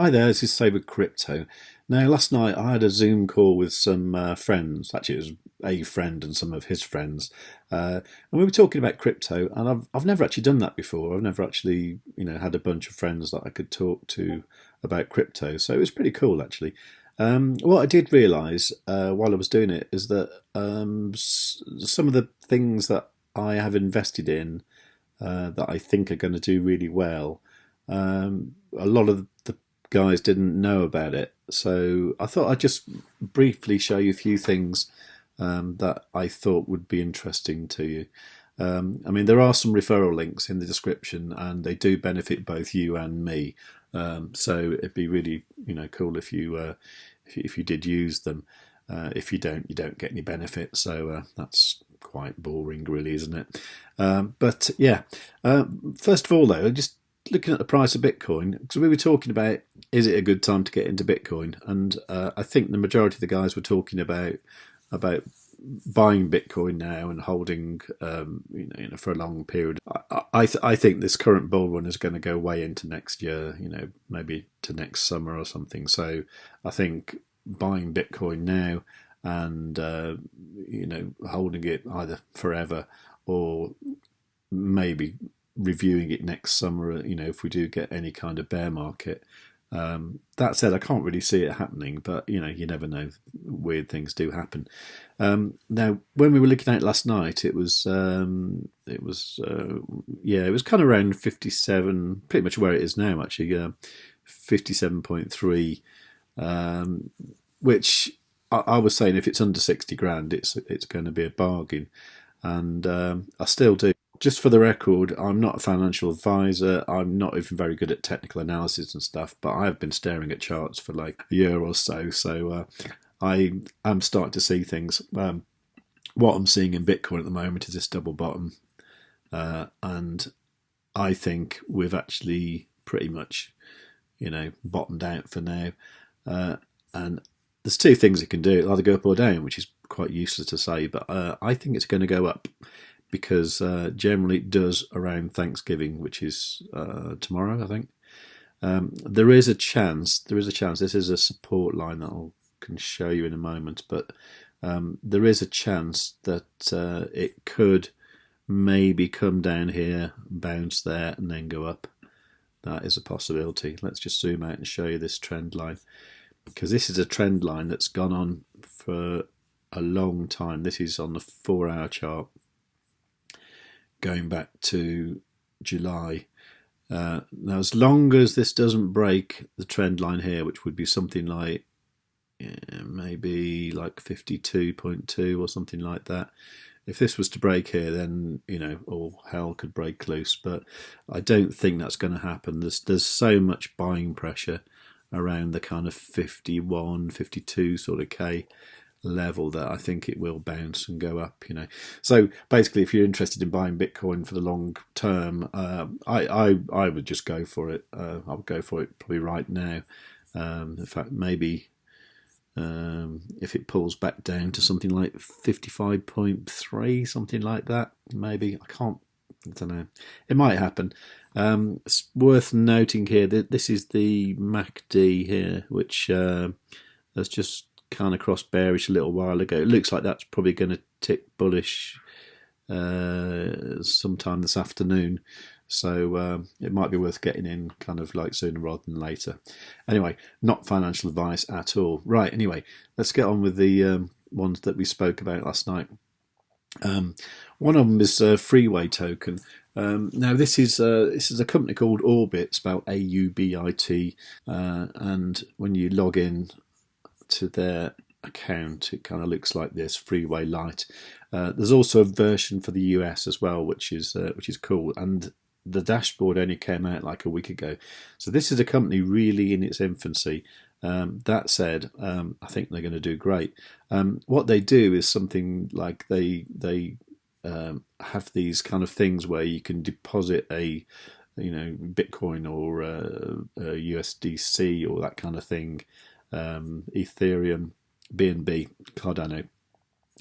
Hi there, this is Sabre Crypto. Now, last night I had a Zoom call with some friends. Actually, it was a friend and some of his friends, and we were talking about crypto. And I've never actually done that before. I've never actually, had a bunch of friends that I could talk to about crypto. So it was pretty cool, actually. What I did realise while I was doing it is that some of the things that I have invested in that I think are going to do really well. A lot of the guys didn't know about it, so I thought I'd just briefly show you a few things that I thought would be interesting to you. I mean, there are some referral links in the description, and they do benefit both you and me. So it'd be really, cool if you did use them. If you don't get any benefit. So that's quite boring, really, isn't it? But yeah, first of all, though, just looking at the price of Bitcoin, because we were talking about, is it a good time to get into Bitcoin? And I think the majority of the guys were talking about buying Bitcoin now and holding, for a long period. I think this current bull run is going to go way into next year, maybe to next summer or something. So I think buying Bitcoin now and holding it either forever or maybe reviewing it next summer, if we do get any kind of bear market. That said, I can't really see it happening, but you never know. Weird things do happen. Now, when we were looking at it last night, it was kind of around 57, pretty much where it is now, actually, 57.3, which I was saying if it's under 60 grand, it's going to be a bargain, and I still do. Just for the record, I'm not a financial advisor. I'm not even very good at technical analysis and stuff, but I've been staring at charts for like a year or so. So I am starting to see things. What I'm seeing in Bitcoin at the moment is this double bottom. And I think we've actually pretty much, bottomed out for now. And there's two things it can do. It'll either go up or down, which is quite useless to say, but I think it's going to go up, because generally it does around Thanksgiving, which is tomorrow, I think. There is a chance. This is a support line that I can show you in a moment, but there is a chance that it could maybe come down here, bounce there, and then go up. That is a possibility. Let's just zoom out and show you this trend line, because this is a trend line that's gone on for a long time. This is on the 4-hour chart, going back to July. Now, as long as this doesn't break the trend line here, which would be something like maybe like 52.2 or something like that. If this was to break here, then all hell could break loose. But I don't think that's going to happen. There's so much buying pressure around the kind of 51, 52 sort of K level that I think it will bounce and go up. So basically, if you're interested in buying Bitcoin for the long term, I would just go for it. I would go for it probably right now. In fact, maybe if it pulls back down to something like 55.3, something like that, maybe. I don't know. It might happen. It's worth noting here that this is the MACD here, which has just kind of crossed bearish a little while ago. It looks like that's probably going to tick bullish sometime this afternoon. So it might be worth getting in kind of like sooner rather than later. Anyway, not financial advice at all. Right, anyway, let's get on with the ones that we spoke about last night. One of them is Freeway Token. Now, this is a company called Aubit, spelled Aubit, and when you log in to their account, it kind of looks like this, Freeway Lite. There's also a version for the US as well, which is cool, and the dashboard only came out like a week ago. So this is a company really in its infancy. That said, I think they're going to do great. What they do is something like they have these kind of things where you can deposit a Bitcoin or USDC or that kind of thing, Ethereum, BNB, Cardano.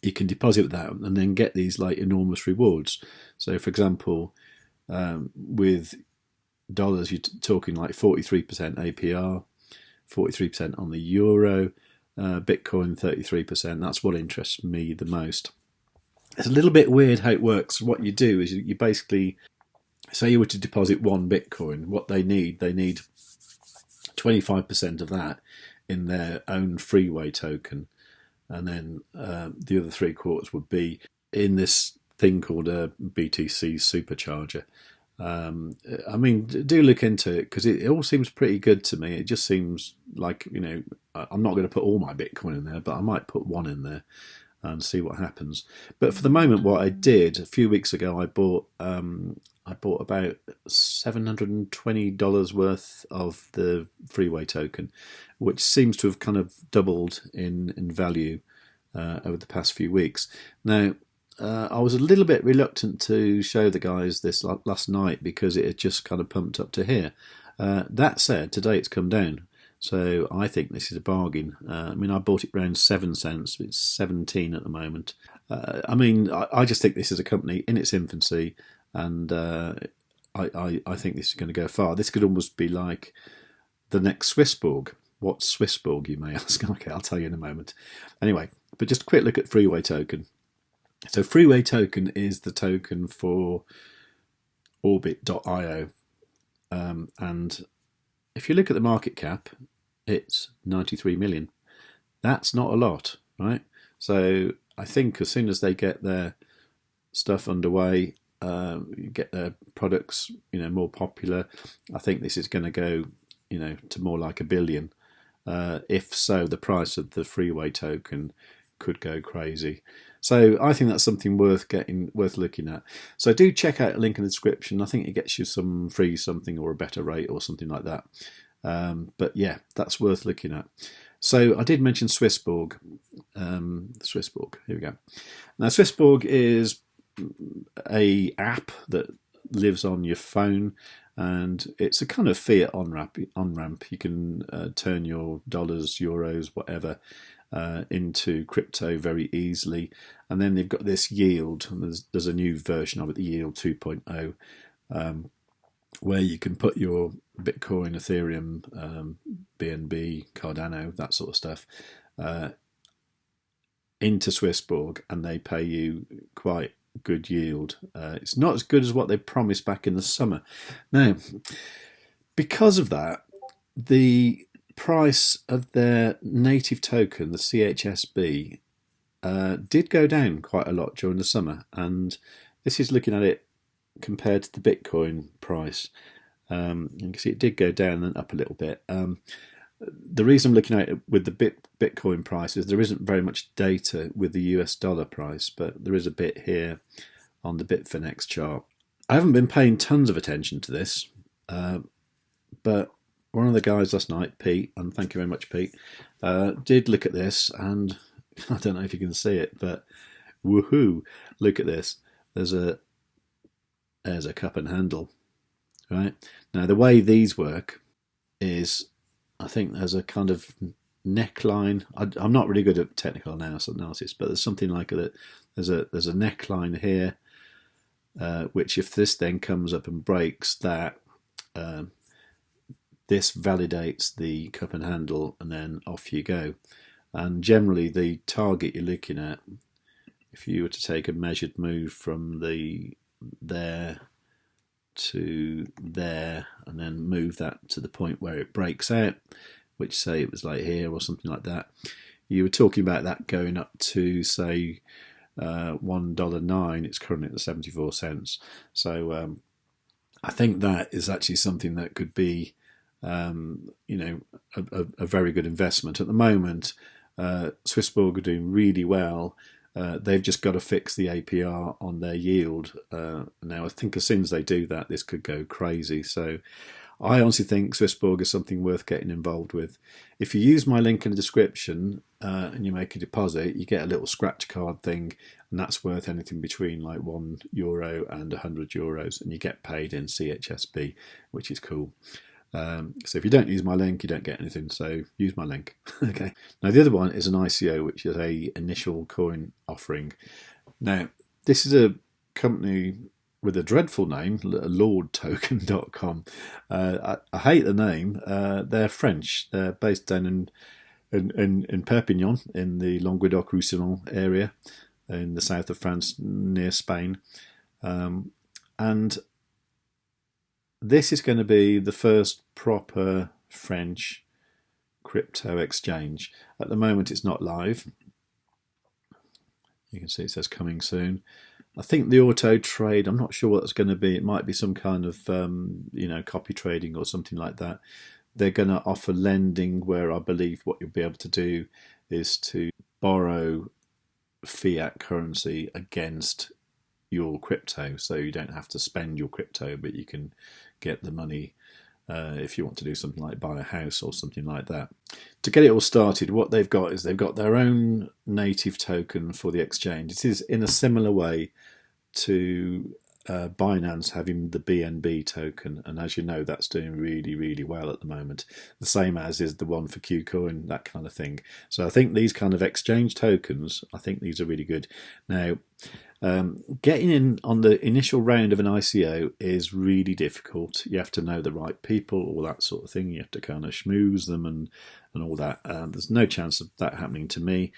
You can deposit that and then get these like enormous rewards. So, for example, with dollars, you're talking like 43% APR. 43% on the euro, Bitcoin 33%. That's what interests me the most. It's a little bit weird how it works. What you do is you basically, say you were to deposit one Bitcoin, what they need 25% of that in their own Freeway token, and then the other 3/4 would be in this thing called a BTC supercharger. I mean, do look into it, because it all seems pretty good to me. It just seems like, I'm not going to put all my Bitcoin in there, but I might put one in there and see what happens. But for the moment, what I did a few weeks ago, I bought about $720 worth of the Freeway token, which seems to have kind of doubled in value over the past few weeks. Now, I was a little bit reluctant to show the guys this last night because it had just kind of pumped up to here. That said, today it's come down. So I think this is a bargain. I mean, I bought it around 7 cents. It's 17 at the moment. I mean, I just think this is a company in its infancy, and I think this is going to go far. This could almost be like the next SwissBorg. What's SwissBorg, you may ask? Okay, I'll tell you in a moment. Anyway, but just a quick look at Freeway Token. So Freeway Token is the token for Aubit.io. And if you look at the market cap, it's 93 million. That's not a lot, right? So I think as soon as they get their stuff underway, get their products, more popular, I think this is going to go, to more like $1 billion. If so, the price of the Freeway token could go crazy. So I think that's something worth looking at. So do check out a link in the description. I think it gets you some free something or a better rate or something like that. But yeah, that's worth looking at. So I did mention SwissBorg. SwissBorg, here we go. Now SwissBorg is a app that lives on your phone, and it's a kind of fiat on-ramp. You can turn your dollars, euros, whatever, into crypto very easily. And then they've got this yield, and there's a new version of it, the yield 2.0, where you can put your Bitcoin, Ethereum, BNB, Cardano, that sort of stuff, into SwissBorg, and they pay you quite good yield. It's not as good as what they promised back in the summer. Now, because of that, the price of their native token, the CHSB, did go down quite a lot during the summer, and this is looking at it compared to the Bitcoin price. You can see it did go down and up a little bit. The reason I'm looking at it with the Bitcoin price is there isn't very much data with the US dollar price, but there is a bit here on the Bitfinex chart. I haven't been paying tons of attention to this, but one of the guys last night, Pete, and thank you very much, Pete, did look at this, and I don't know if you can see it, but woohoo! Look at this. There's a cup and handle, right? Now the way these work is, I think there's a kind of neckline. I'm not really good at technical analysis, but there's something like that. There's a neckline here, which if this then comes up and breaks, that this validates the cup and handle, and then off you go. And generally, the target you're looking at, if you were to take a measured move from there to there, and then move that to the point where it breaks out, which say it was like here or something like that, you were talking about that going up to say $1.09. It's currently at 74 cents. So I think that is actually something that could be a very good investment. At the moment, SwissBorg are doing really well. They've just got to fix the APR on their yield. Now, I think as soon as they do that, this could go crazy. So I honestly think SwissBorg is something worth getting involved with. If you use my link in the description and you make a deposit, you get a little scratch card thing, and that's worth anything between like €1 and €100, and you get paid in CHSB, which is cool. So if you don't use my link, you don't get anything, so use my link. Okay. Now the other one is an ICO, which is a initial coin offering. Now this is a company with a dreadful name, LordToken.com. I hate the name. They're French. They're based down in Perpignan, in the Languedoc-Roussillon area, in the south of France, near Spain. And this is going to be the first proper French crypto exchange. At the moment, it's not live. You can see it says coming soon. I think the auto trade, I'm not sure what it's going to be. It might be some kind of copy trading or something like that. They're going to offer lending, where I believe what you'll be able to do is to borrow fiat currency against your crypto, so you don't have to spend your crypto, but you can get the money if you want to do something like buy a house or something like that. To get it all started, what they've got is they've got their own native token for the exchange. It is in a similar way to Binance having the BNB token, and as you know, that's doing really, really well at the moment. The same as is the one for KuCoin, that kind of thing. So I think these kind of exchange tokens, I think these are really good. Now, getting in on the initial round of an ICO is really difficult. You have to know the right people, all that sort of thing. You have to kind of schmooze them and all that. There's no chance of that happening to me.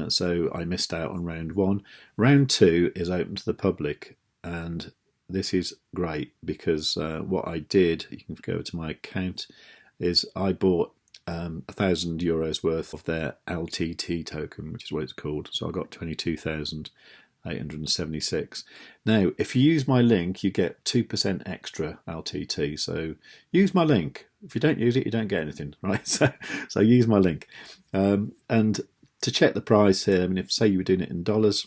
So I missed out on round 1. Round 2 is open to the public, and this is great because what I did, you can go to my account, is I bought €1,000 worth of their LTT token, which is what it's called. So I got 22,876. Now, if you use my link, you get 2% extra LTT. So use my link. If you don't use it, you don't get anything, right? So use my link. And to check the price here, I mean, if say you were doing it in dollars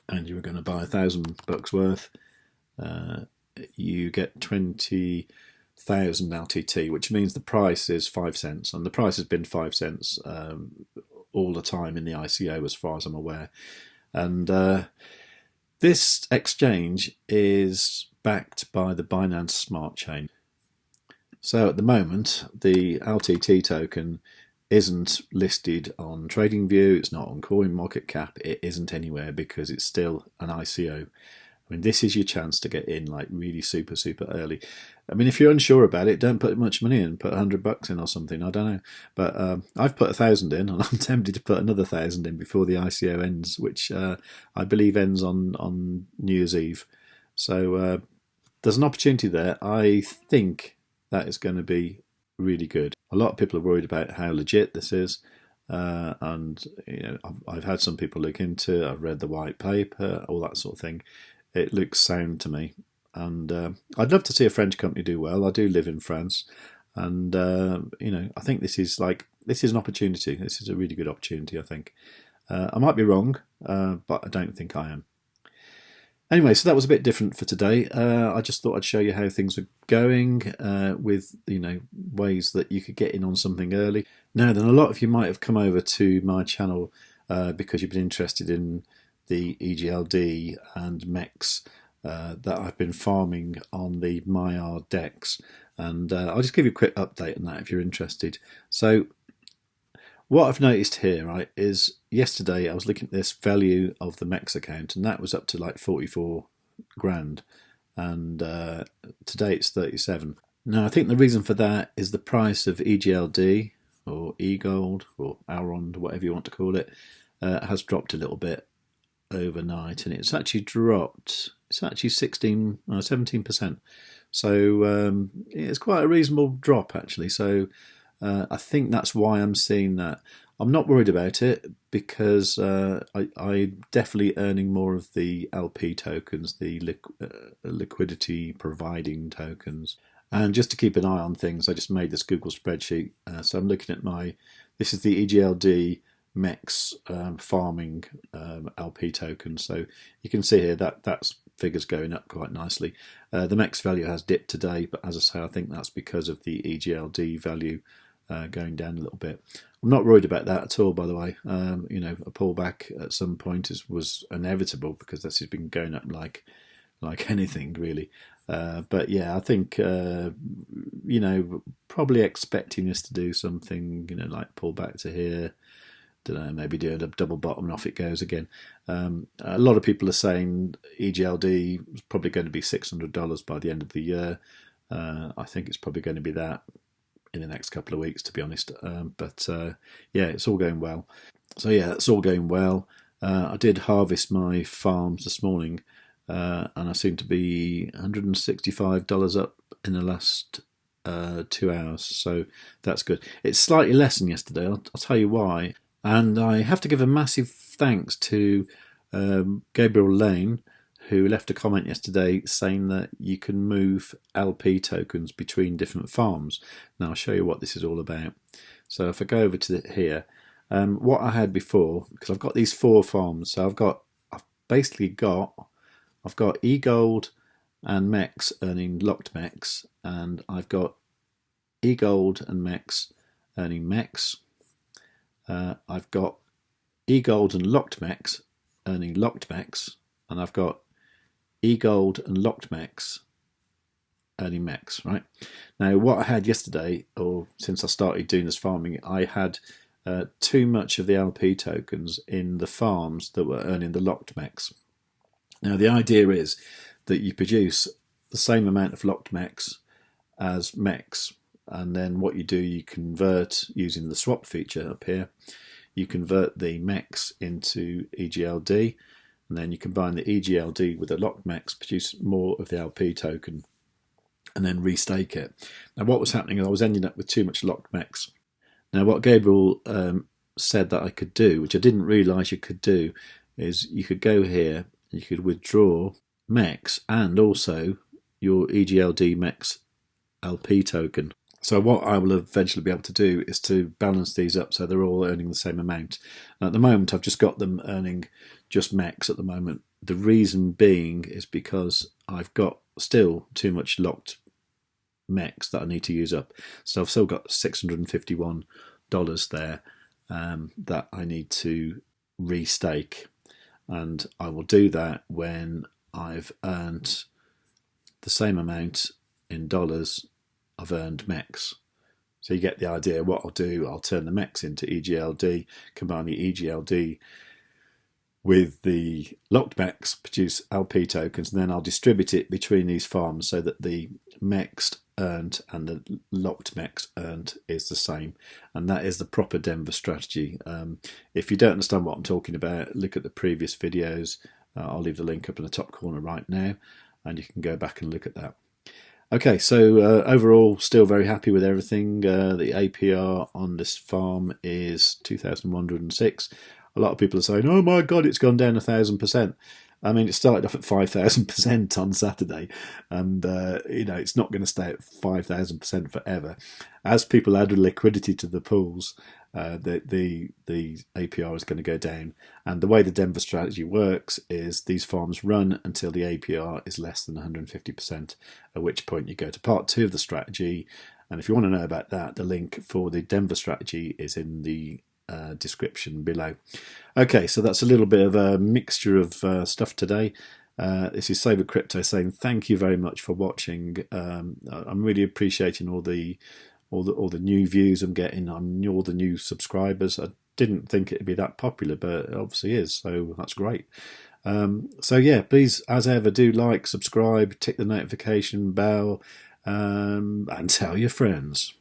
and you were going to buy $1,000 worth, you get 20,000 LTT, which means the price is 5 cents, and the price has been 5 cents all the time in the ICO, as far as I'm aware. And this exchange is backed by the Binance Smart Chain. So at the moment, the LTT token isn't listed on TradingView, it's not on CoinMarketCap, it isn't anywhere because it's still an ICO. I mean, this is your chance to get in like really super, super early. I mean, if you're unsure about it, don't put much money in, put $100 in or something, I don't know. But I've put 1,000 in, and I'm tempted to put another 1,000 in before the ICO ends, which I believe ends on New Year's Eve. So there's an opportunity there. I think that is going to be really good. A lot of people are worried about how legit this is, and I've had some people look into it. I've read the white paper, all that sort of thing. It looks sound to me, and I'd love to see a French company do well. I do live in France, and I think this is an opportunity. This is a really good opportunity, I think. I might be wrong, but I don't think I am. Anyway, so that was a bit different for today. I just thought I'd show you how things are going with ways that you could get in on something early. Now then, a lot of you might have come over to my channel because you've been interested in the EGLD and MEX that I've been farming on the Maiar Dex, and I'll just give you a quick update on that if you're interested. So what I've noticed here, right, is yesterday I was looking at this value of the MEX account, and that was up to like 44 grand, and today it's 37. Now I think the reason for that is the price of EGLD or eGold or Alrond, whatever you want to call it, has dropped a little bit overnight, and it's actually dropped. It's actually 17%. So it's quite a reasonable drop actually. So I think that's why I'm seeing that. I'm not worried about it because I'm definitely earning more of the LP tokens, the liquidity providing tokens. And just to keep an eye on things, I just made this Google spreadsheet. So I'm looking at this is the EGLD MEX farming LP token. So you can see here that's figures going up quite nicely. The MEX value has dipped today, but as I say, I think that's because of the EGLD value going down a little bit. I'm not worried about that at all, by the way. A pullback at some point was inevitable because this has been going up like anything really. But yeah, I think probably expecting us to do something like pull back to here, don't know, maybe do a double bottom and off it goes again. A lot of people are saying EGLD is probably going to be $600 by the end of the year. I think it's probably going to be that in the next couple of weeks, to be honest. But yeah, it's all going well. So yeah, it's all going well. I did harvest my farms this morning, and I seem to be $165 up in the last 2 hours, so that's good. It's slightly less than yesterday. I'll tell you why. And I have to give a massive thanks to Gabriel Lane, who left a comment yesterday saying that you can move LP tokens between different farms. Now I'll show you what this is all about. So if I go over to here, what I had before, because I've got these 4 farms, so I've basically got eGold and MEX earning locked MEX, and I've got eGold and MEX earning MEX. I've got eGold and locked MEX earning locked MEX, and I've got eGold and locked MEX earning MEX, right? Now, what I had yesterday, or since I started doing this farming, I had too much of the LP tokens in the farms that were earning the locked MEX. Now, the idea is that you produce the same amount of locked MEX as MEX, and then what you do, you convert using the swap feature up here. You convert the MEX into EGLD, and then you combine the EGLD with the locked MEX, produce more of the LP token, and then restake it. Now, what was happening is I was ending up with too much locked MEX. Now, what Gabriel said that I could do, which I didn't realise you could do, is you could go here, you could withdraw MEX and also your EGLD MEX LP token. So what I will eventually be able to do is to balance these up so they're all earning the same amount. At the moment, I've just got them earning just MEX at the moment. The reason being is because I've got still too much locked MEX that I need to use up. So I've still got $651 there that I need to restake. And I will do that when I've earned the same amount in dollars I've earned MEX. So you get the idea. What I'll do, I'll turn the MEX into EGLD, combine the EGLD with the locked MEX, produce LP tokens, and then I'll distribute it between these farms so that the MEX earned and the locked MEX earned is the same. And that is the proper Denver strategy. If you don't understand what I'm talking about, look at the previous videos. I'll leave the link up in the top corner right now, and you can go back and look at that. Okay, so overall, still very happy with everything. The APR on this farm is 2,106. A lot of people are saying, oh my God, it's gone down 1,000%. I mean, it started off at 5,000% on Saturday, and you know, it's not going to stay at 5,000% forever. As people add liquidity to the pools, the APR is going to go down. And the way the Denver strategy works is these farms run until the APR is less than 150%, at which point you go to part 2 of the strategy. And if you want to know about that, the link for the Denver strategy is in the description below. Okay, so that's a little bit of a mixture of stuff today. This is Saver Crypto saying thank you very much for watching. I'm really appreciating all the new views I'm getting on all the new subscribers. I didn't think it'd be that popular, but it obviously is, so that's great. So yeah, please, as ever, do like, subscribe, tick the notification bell, and tell your friends.